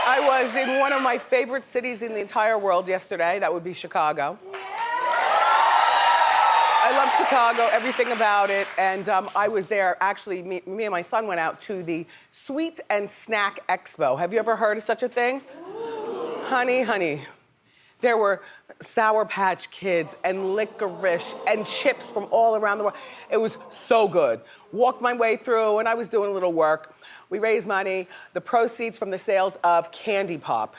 I was in one of my favorite cities in the entire world yesterday. That would be Chicago. I love Chicago, everything about it. And I was there, actually, me and my son went out to the Sweet and Snack Expo. Have you ever heard of such a thing? Honey. There were Sour Patch Kids and licorice and chips from all around the world. It was so good. Walked my way through and I was doing a little work. We raised money. The proceeds from the sales of Candy Pop,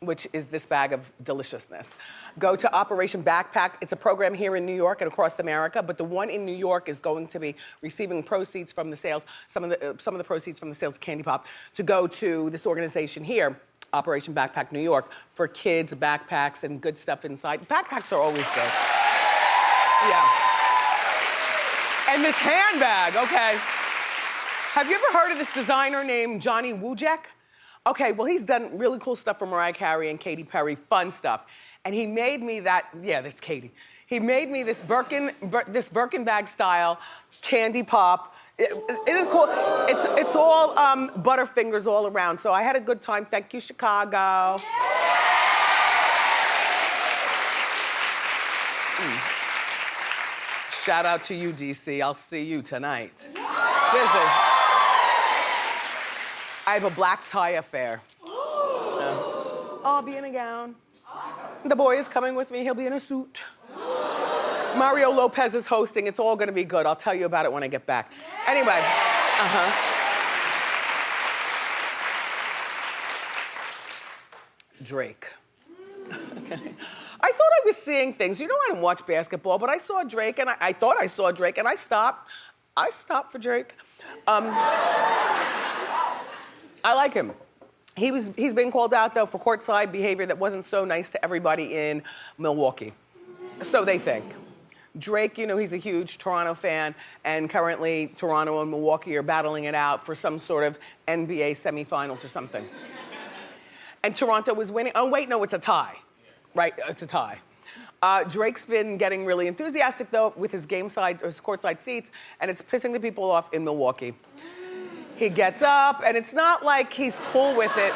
which is this bag of deliciousness, go to Operation Backpack. It's a program here in New York and across America, but the one in New York is going to be receiving proceeds from the sales, some of the proceeds from the sales of Candy Pop to go to this organization here, Operation Backpack New York, for kids, backpacks, and good stuff inside. Backpacks are always good. Yeah. And this handbag, okay. Have you ever heard of this designer named Johnny Wujek? Okay, well, he's done really cool stuff for Mariah Carey and Katy Perry, fun stuff. And he made me that, yeah, there's Katy. He made me this Birkin bag style Candy Pop. It is cool. It's all Butterfingers all around. So I had a good time. Thank you, Chicago. Shout out to you, DC. I'll see you tonight. Listen, I have a black tie affair. I'll be in a gown. The boy is coming with me. He'll be in a suit. Mario Lopez is hosting. It's all gonna be good. I'll tell you about it when I get back. Anyway, Drake. I thought I was seeing things. You know, I don't watch basketball, but I saw Drake and I thought I saw Drake and I stopped. I stopped for Drake. I like him. He's been called out though for courtside behavior that wasn't so nice to everybody in Milwaukee. So they think. Drake, you know, he's a huge Toronto fan, and currently Toronto and Milwaukee are battling it out for some sort of NBA semifinals or something. And Toronto was winning. Oh wait, no, it's a tie. Right, it's a tie. Drake's been getting really enthusiastic though with his game sides or his courtside seats, and it's pissing the people off in Milwaukee. He gets up, and it's not like he's cool with it.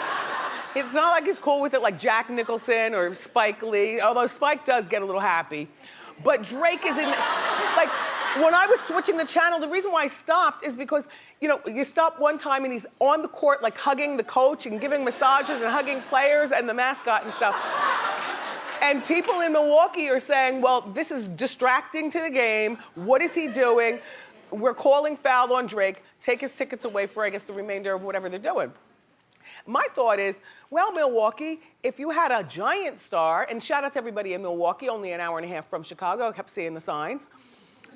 It's not like he's cool with it like Jack Nicholson or Spike Lee, although Spike does get a little happy. But Drake is in, like, when I was switching the channel, the reason why I stopped is because, you know, you stop one time and he's on the court, like hugging the coach and giving massages and hugging players and the mascot and stuff. And people in Milwaukee are saying, well, this is distracting to the game. What is he doing? We're calling foul on Drake. Take his tickets away for, I guess, the remainder of whatever they're doing. My thought is, well, Milwaukee, if you had a giant star, and shout out to everybody in Milwaukee, only an hour and a half from Chicago, I kept seeing the signs.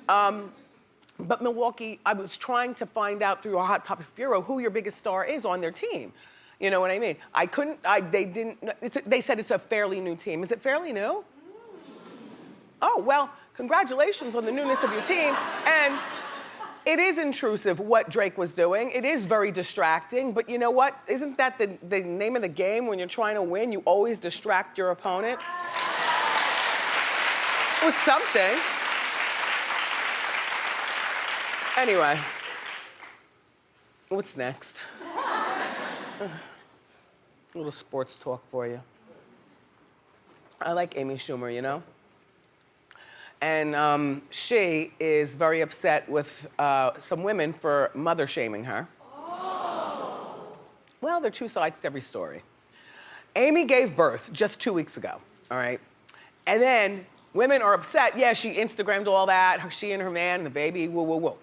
But Milwaukee, I was trying to find out through our Hot Topics Bureau who your biggest star is on their team. You know what I mean? They said it's a fairly new team. Is it fairly new? Oh, well, congratulations on the newness of your team. And it is intrusive what Drake was doing. It is very distracting, but you know what? Isn't that the name of the game when you're trying to win? You always distract your opponent with something. Anyway, what's next? A little sports talk for you. I like Amy Schumer, you know? And she is very upset with some women for mother shaming her. Oh. Well, there are two sides to every story. Amy gave birth just 2 weeks ago, all right? And then women are upset. Yeah, she Instagrammed all that, she and her man and the baby, woo, woo, woo.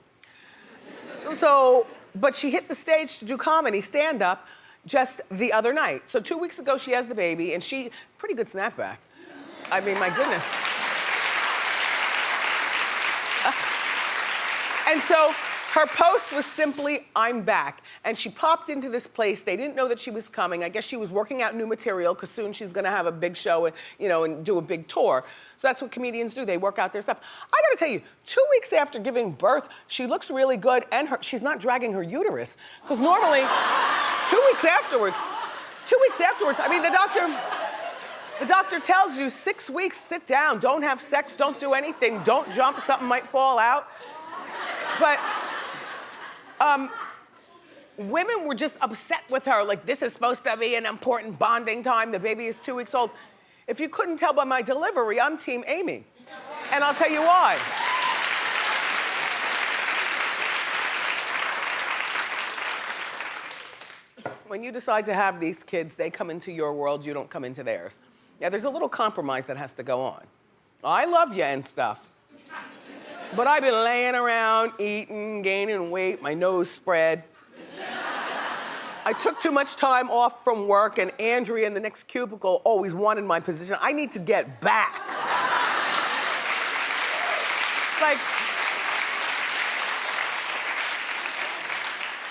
So, but she hit the stage to do comedy, stand-up, just the other night. So 2 weeks ago, she has the baby, and pretty good snapback. I mean, my goodness. And so her post was simply, I'm back. And she popped into this place. They didn't know that she was coming. I guess she was working out new material because soon she's gonna have a big show and, you know, and do a big tour. So that's what comedians do. They work out their stuff. I gotta tell you, 2 weeks after giving birth, she looks really good and she's not dragging her uterus. Because normally, 2 weeks afterwards, I mean, the doctor tells you 6 weeks, sit down, don't have sex, don't do anything, don't jump, something might fall out. But women were just upset with her, like, this is supposed to be an important bonding time. The baby is 2 weeks old. If you couldn't tell by my delivery, I'm Team Amy. And I'll tell you why. When you decide to have these kids, they come into your world, you don't come into theirs. Yeah, there's a little compromise that has to go on. I love you and stuff. But I've been laying around, eating, gaining weight, my nose spread. I took too much time off from work, and Andrea in the next cubicle always wanted my position. I need to get back. Like,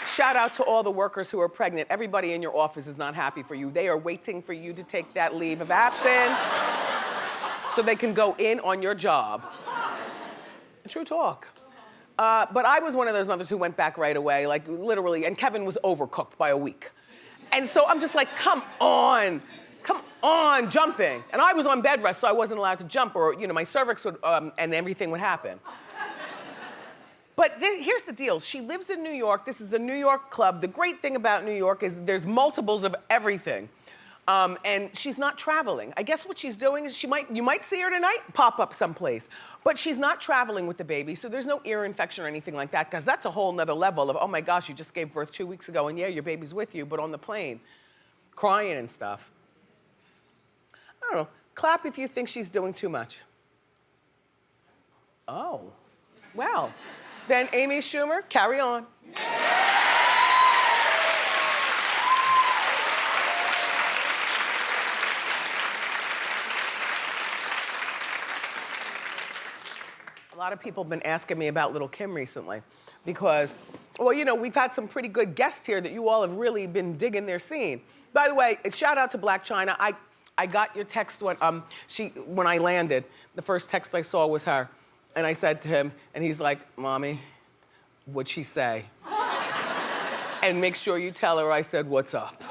shout out to all the workers who are pregnant. Everybody in your office is not happy for you. They are waiting for you to take that leave of absence so they can go in on your job. True talk. But I was one of those mothers who went back right away, like literally, and Kevin was overcooked by a week. And so I'm just like, come on, jumping. And I was on bed rest, so I wasn't allowed to jump, or my cervix would, and everything would happen. But here's the deal. She lives in New York. This is a New York club. The great thing about New York is there's multiples of everything. And she's not traveling. I guess what she's doing is you might see her tonight pop up someplace. But she's not traveling with the baby, so there's no ear infection or anything like that, because that's a whole nother level of, oh my gosh, you just gave birth 2 weeks ago, and yeah, your baby's with you, but on the plane, crying and stuff. I don't know. Clap if you think she's doing too much. Oh, well. Then Amy Schumer, carry on. A lot of people have been asking me about Lil Kim recently because, well, we've had some pretty good guests here that you all have really been digging their scene. By the way, shout out to Black China. I got your text when I landed. The first text I saw was her. And I said to him, and he's like, Mommy, what'd she say? And make sure you tell her I said, what's up?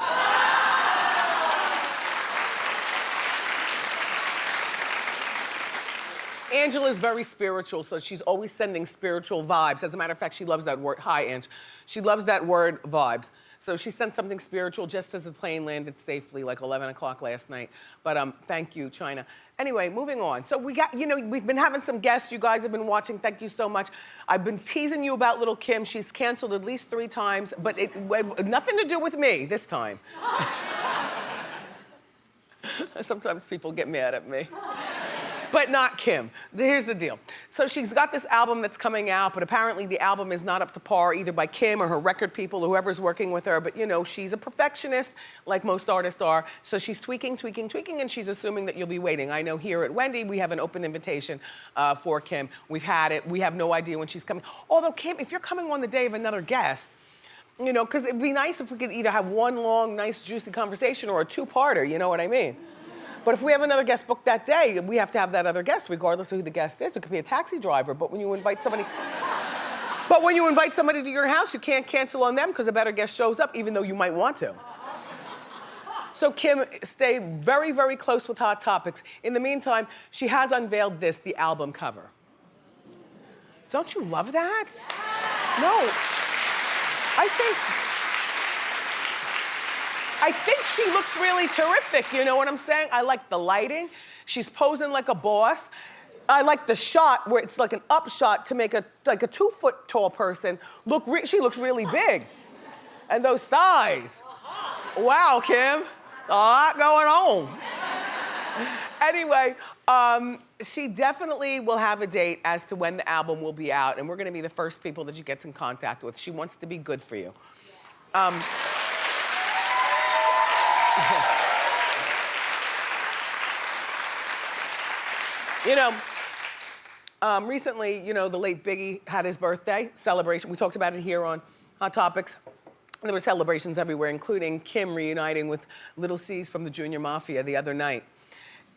Angela's very spiritual, so she's always sending spiritual vibes. As a matter of fact, she loves that word. Hi, Ange. She loves that word, vibes. So she sent something spiritual just as the plane landed safely, like 11 o'clock last night. But thank you, China. Anyway, moving on. So we got, we've been having some guests. You guys have been watching. Thank you so much. I've been teasing you about Lil Kim. She's canceled at least 3 times, but nothing to do with me this time. Sometimes people get mad at me. But not Kim. Here's the deal. So she's got this album that's coming out, but apparently the album is not up to par either by Kim or her record people or whoever's working with her. But she's a perfectionist, like most artists are. So she's tweaking, and she's assuming that you'll be waiting. I know here at Wendy, we have an open invitation for Kim. We've had it. We have no idea when she's coming. Although, Kim, if you're coming on the day of another guest, because it'd be nice if we could either have one long, nice, juicy conversation or a 2-parter, you know what I mean? But if we have another guest booked that day, we have to have that other guest, regardless of who the guest is. It could be a taxi driver, but when you invite somebody to your house, you can't cancel on them because a better guest shows up, even though you might want to. So Kim, stay very, very close with Hot Topics. In the meantime, she has unveiled the album cover. Don't you love that? No. I think she looks really terrific, you know what I'm saying? I like the lighting. She's posing like a boss. I like the shot where it's like an up shot to make a 2-foot tall person look, she looks really big. And those thighs. Wow, Kim, a lot going on. Anyway, she definitely will have a date as to when the album will be out, and we're gonna be the first people that she gets in contact with. She wants to be good for you. Recently, the late Biggie had his birthday celebration. We talked about it here on Hot Topics. There were celebrations everywhere, including Kim reuniting with Little C's from the Junior Mafia the other night.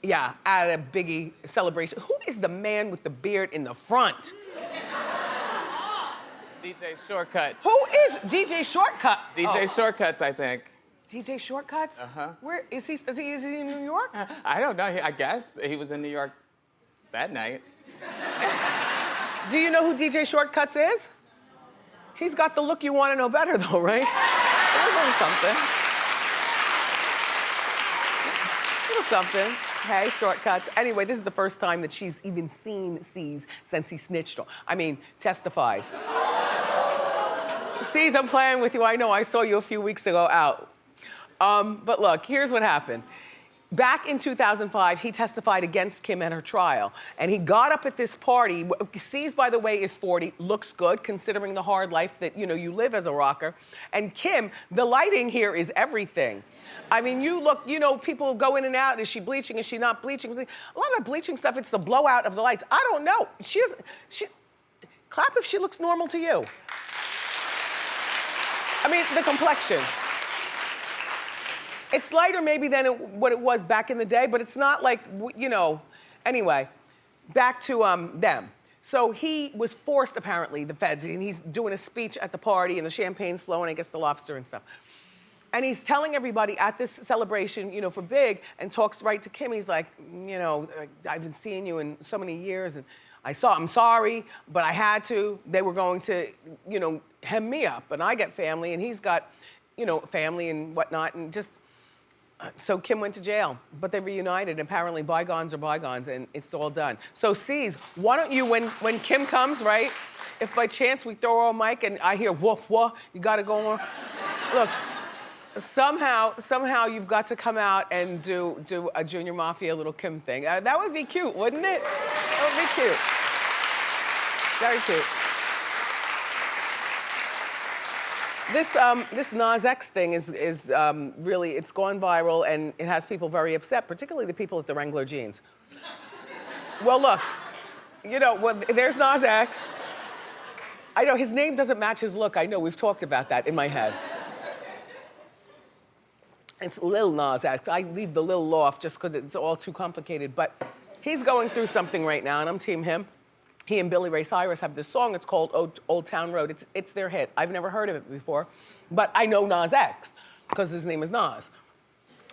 Yeah, at a Biggie celebration. Who is the man with the beard in the front? DJ Shortcuts. Who is DJ Shortcut? DJ Shortcuts, I think. DJ Shortcuts? Uh-huh. Where is he? Is he in New York? I don't know. I guess he was in New York that night. Do you know who DJ Shortcuts is? He's got the look you want to know better, though, right? A little something. A little something. Hey, shortcuts. Anyway, this is the first time that she's even seen C's since he snitched on. I mean, testified. C's, I'm playing with you. I know, I saw you a few weeks ago out. But look, here's what happened. Back in 2005, he testified against Kim at her trial. And he got up at this party. C's, by the way, is 40, looks good considering the hard life that, you live as a rocker. And Kim, the lighting here is everything. I mean, you look, people go in and out. Is she bleaching? Is she not bleaching? A lot of the bleaching stuff, it's the blowout of the lights. I don't know. Clap if she looks normal to you. I mean, the complexion. It's lighter maybe than what it was back in the day, but it's not like, Anyway, back to them. So he was forced, apparently, the feds, and he's doing a speech at the party, and the champagne's flowing, I guess the lobster and stuff. And he's telling everybody at this celebration, for Big, and talks right to Kim. He's like, I've been seeing you in so many years, and I'm sorry, but I had to. They were going to, hem me up, and I get family, and he's got, family and whatnot, and just, so Kim went to jail, but they reunited. Apparently, bygones are bygones, and it's all done. So, C's, why don't you, when Kim comes, right? If by chance we throw her a mic and I hear woof woof, you gotta go on. Look, somehow you've got to come out and do a Junior Mafia Lil Kim thing. That would be cute, wouldn't it? That would be cute. Very cute. This Nas X thing is really, it's gone viral and it has people very upset, particularly the people at the Wrangler jeans. Well, look, there's Nas X. I know his name doesn't match his look. I know, we've talked about that in my head. It's Lil Nas X. I leave the Lil off just because it's all too complicated, but he's going through something right now and I'm team him. He and Billy Ray Cyrus have this song, it's called Old Town Road. It's their hit. I've never heard of it before, but I know Nas X, because his name is Nas.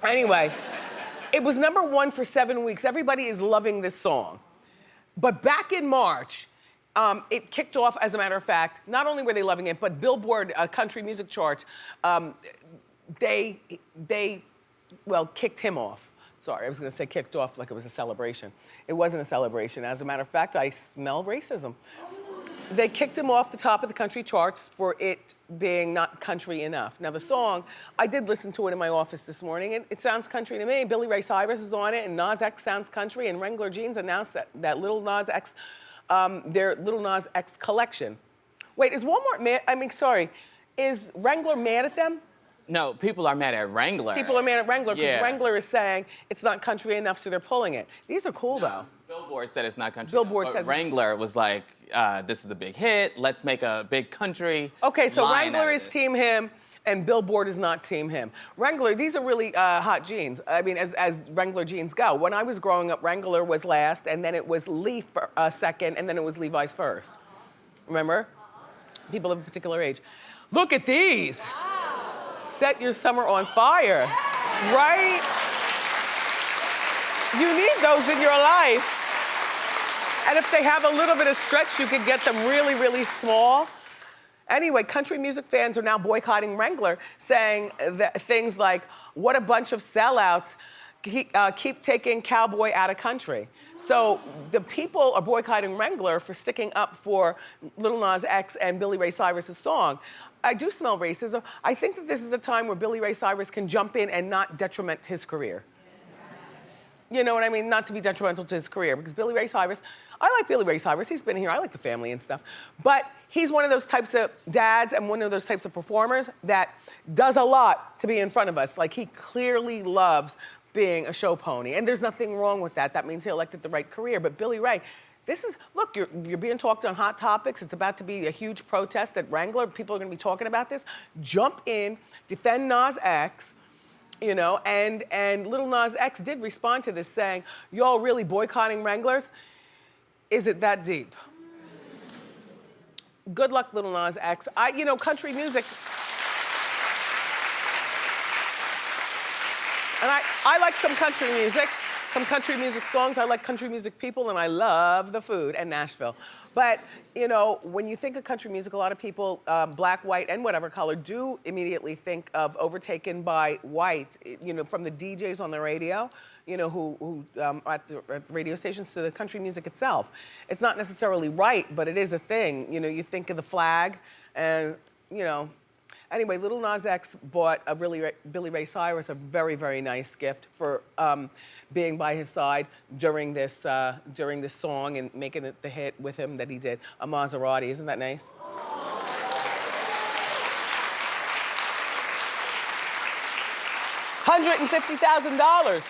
Anyway, it was #1 for 7 weeks. Everybody is loving this song. But back in March, it kicked off, as a matter of fact, not only were they loving it, but Billboard country music charts, they kicked him off. Sorry, I was gonna say kicked off like it was a celebration. It wasn't a celebration. As a matter of fact, I smell racism. They kicked him off the top of the country charts for it being not country enough. Now the song, I did listen to it in my office this morning, and it sounds country to me. Billy Ray Cyrus is on it, and Nas X sounds country, and Wrangler Jeans announced that Lil Nas X, their Lil Nas X collection. Wait, is Walmart mad? Is Wrangler mad at them? No, people are mad at Wrangler. People are mad at Wrangler because Yeah. Wrangler is saying it's not country enough, so they're pulling it. These are cool, though. Billboard said it's not country. Billboard but says- Wrangler was like, this is a big hit. Let's make a big country. Okay, so line out Wrangler of is this. team him, and Billboard is not team him. Wrangler, these are really hot jeans. I mean, as Wrangler jeans go. When I was growing up, Wrangler was last, and then it was Lee second, and then it was Levi's first. Remember? People of a particular age. Look at these. Set your summer on fire, right? You need those in your life. And if they have a little bit of stretch, you could get them really, really small. Anyway, country music fans are now boycotting Wrangler, saying that things like, what a bunch of sellouts, keep taking cowboy out of country. So the people are boycotting Wrangler for sticking up for Lil Nas X and Billy Ray Cyrus' song. I do smell racism. I think that this is a time where Billy Ray Cyrus can jump in and not detriment his career. You know what I mean? Not to be detrimental to his career, because Billy Ray Cyrus, I like Billy Ray Cyrus, he's been here, I like the family and stuff. But he's one of those types of dads and one of those types of performers that does a lot to be in front of us. Like, he clearly loves being a show pony, and there's nothing wrong with that. That means he elected the right career. But Billy Ray, look, you're being talked on Hot Topics. It's about to be a huge protest at Wrangler. People are gonna be talking about this. Jump in, defend Nas X, and Lil Nas X did respond to this saying, y'all really boycotting Wranglers? Is it that deep? Good luck, Lil Nas X. Country music. And I like some country music. some country music songs. I like country music people, and I love the food and Nashville. But, you know, when you think of country music, a lot of people, black, white, and whatever color, do immediately think of Overtaken by White, you know, from the DJs on the radio, you know, who at the radio stations, to the country music itself. It's not necessarily right, but it is a thing. You know, you think of the flag, and, you know. Anyway, Lil Nas X bought a Billy Ray Cyrus a very, very nice gift for being by his side during this song and making it the hit with him that he did, a Maserati. Isn't that nice? $150,000.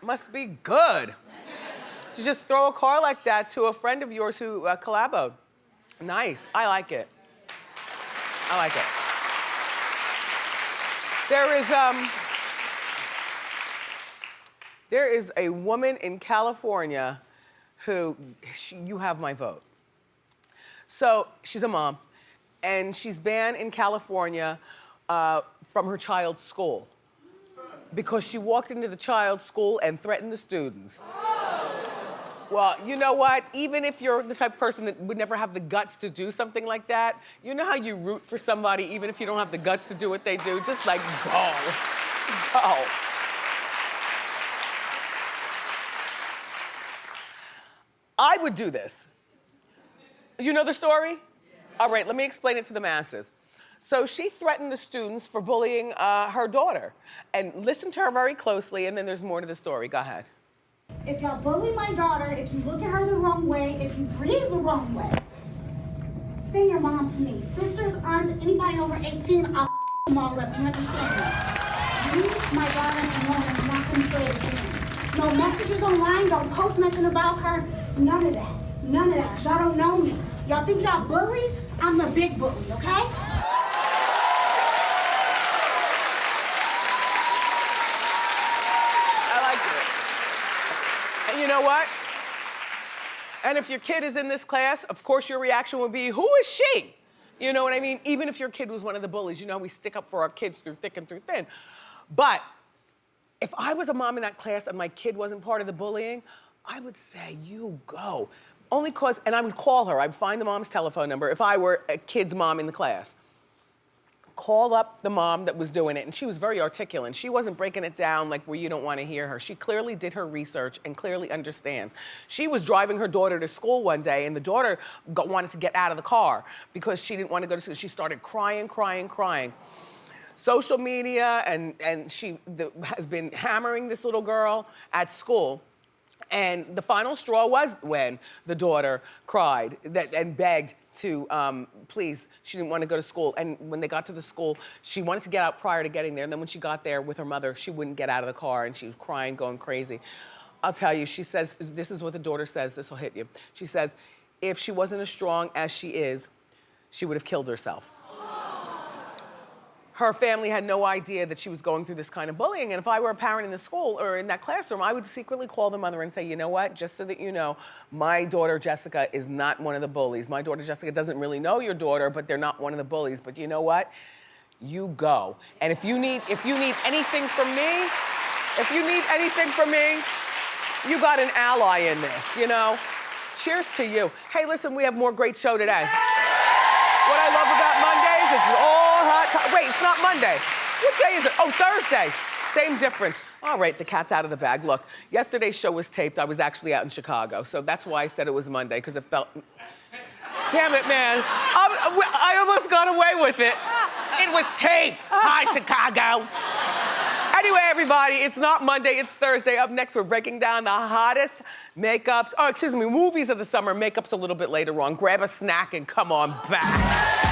Must be good to just throw a car like that to a friend of yours who collaboed. Nice. I like it. I like it. There is a woman in California who, you have my vote. So she's a mom, and she's banned in California from her child's school because she walked into the child's school and threatened the students. Well, you know what? Even if you're the type of person that would never have the guts to do something like that, you know how you root for somebody even if you don't have the guts to do what they do? Just like, go. Go. I would do this. You know the story? All right, let me explain it to the masses. So she threatened the students for bullying her daughter. And listen to her very closely, and then there's more to the story. Go ahead. If y'all bully my daughter, if you look at her the wrong way, if you breathe the wrong way, send your mom to me. Sisters, aunts, anybody over 18, I'll them all up. Do you understand me? Leave my daughter alone. I'm not going to say it again. No messages online. Don't post nothing about her. None of that. None of that. Y'all don't know me. Y'all think y'all bullies? I'm the big bully, okay? You know what? And if your kid is in this class, of course your reaction would be, who is she? You know what I mean? Even if your kid was one of the bullies, you know we stick up for our kids through thick and through thin. But if I was a mom in that class and my kid wasn't part of the bullying, I would say, you go. Only cause, and I would call her. I'd find the mom's telephone number if I were a kid's mom in the class. Call up the mom that was doing it, and she was very articulate. She wasn't breaking it down like where you don't want to hear her. She clearly did her research and clearly understands. She was driving her daughter to school one day, and the daughter wanted to get out of the car because she didn't want to go to school. She started crying, crying, crying. Social media, and she has been hammering this little girl at school. And the final straw was when the daughter cried and begged to, please, she didn't want to go to school. And when they got to the school, she wanted to get out prior to getting there. And then when she got there with her mother, she wouldn't get out of the car and she was crying, going crazy. I'll tell you, she says, this is what the daughter says, this will hit you. She says, if she wasn't as strong as she is, she would have killed herself. Her family had no idea that she was going through this kind of bullying. And if I were a parent in the school or in that classroom, I would secretly call the mother and say, you know what, just so that you know, my daughter Jessica is not one of the bullies. My daughter Jessica doesn't really know your daughter, but they're not one of the bullies. But you know what? You go. And if you need anything from me, you got an ally in this, you know? Cheers to you. Hey, listen, we have more great show today. What I love about Mondays, it's all hot. Wait, it's not Monday. What day is it? Oh, Thursday. Same difference. All right, the cat's out of the bag. Look, yesterday's show was taped. I was actually out in Chicago, so that's why I said it was Monday, because it felt... Damn it, man. I almost got away with it. It was taped. Hi, Chicago. Anyway, everybody, it's not Monday, it's Thursday. Up next, we're breaking down the hottest movies of the summer. Makeup's a little bit later on. Grab a snack and come on back.